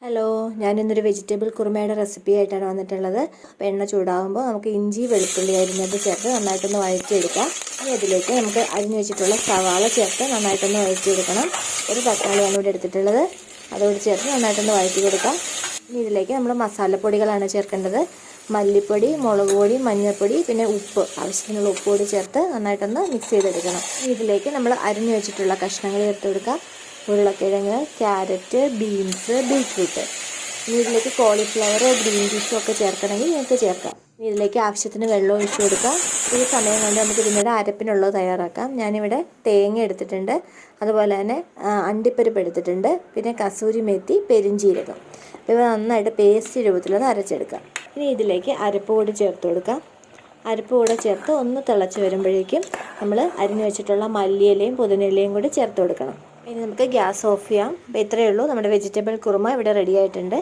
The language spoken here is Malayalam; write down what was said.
ഹലോ, ഞാനിന്നൊരു വെജിറ്റബിൾ കുറുമയുടെ റെസിപ്പി ആയിട്ടാണ് വന്നിട്ടുള്ളത്. അപ്പോൾ എണ്ണ ചൂടാകുമ്പോൾ നമുക്ക് ഇഞ്ചി വെളുത്തുള്ളി അരിഞ്ഞത് ചേർത്ത് നന്നായിട്ടൊന്ന് വഴറ്റിയെടുക്കാം. ഇനി അതിലേക്ക് നമുക്ക് അരിഞ്ഞു വെച്ചിട്ടുള്ള സവാള ചേർത്ത് നന്നായിട്ടൊന്ന് വഴറ്റിയെടുക്കണം. ഒരു തക്കാളിയാണ് ഇവിടെ എടുത്തിട്ടുള്ളത്, അതോട് ചേർത്ത് നന്നായിട്ടൊന്ന് വഴറ്റി കൊടുക്കാം. ഇനി ഇതിലേക്ക് നമ്മൾ മസാലപ്പൊടികളാണ് ചേർക്കേണ്ടത്. മല്ലിപ്പൊടി, മുളക് പൊടി, മഞ്ഞൾപ്പൊടി, പിന്നെ ഉപ്പ്, ആവശ്യത്തിനുള്ള ഉപ്പ് കൂടി ചേർത്ത് നന്നായിട്ടൊന്ന് മിക്സ് ചെയ്തെടുക്കണം. ഇതിലേക്ക് നമ്മൾ അരിഞ്ഞു വെച്ചിട്ടുള്ള കഷ്ണങ്ങൾ ചേർത്ത് കൊടുക്കാം. ഉരുളക്കിഴങ്ങ്, ക്യാരറ്റ്, ബീൻസ്, ബീറ്റ്റൂട്ട്. ഇനി ഇതിലേക്ക് കോളിഫ്ലവർ, ഗ്രീൻ പീസും ഒക്കെ ചേർക്കണമെങ്കിൽ നിങ്ങൾക്ക് ചേർക്കാം. ഇനി ഇതിലേക്ക് ആവശ്യത്തിന് വെള്ളം ഒഴിച്ചു കൊടുക്കാം. ഈ സമയം കൊണ്ട് നമുക്ക് പിന്നീട് അരപ്പിനുള്ളത് തയ്യാറാക്കാം. ഞാനിവിടെ തേങ്ങ എടുത്തിട്ടുണ്ട്, അതുപോലെ തന്നെ അണ്ടിപ്പരിപ്പ് എടുത്തിട്ടുണ്ട്, പിന്നെ കസൂരി മേത്തി, പെരിഞ്ചീരകം. ഇവ നന്നായിട്ട് പേസ്റ്റ് രൂപത്തിലത് അരച്ചെടുക്കാം. ഇനി ഇതിലേക്ക് അരപ്പ് കൂടി ചേർത്ത് കൊടുക്കാം. അരപ്പ് കൂടെ ചേർത്ത് ഒന്ന് തിളച്ച് വരുമ്പോഴേക്കും നമ്മൾ അരിഞ്ഞു വെച്ചിട്ടുള്ള മല്ലിയിലയും പുതിനയിലയും കൂടി ചേർത്ത് കൊടുക്കണം. ഇനി നമുക്ക് ഗ്യാസ് ഓഫ് ചെയ്യാം. അപ്പോൾ ഇത്രയേ ഉള്ളൂ, നമ്മുടെ വെജിറ്റബിൾ കുറുമ ഇവിടെ റെഡി ആയിട്ടുണ്ട്.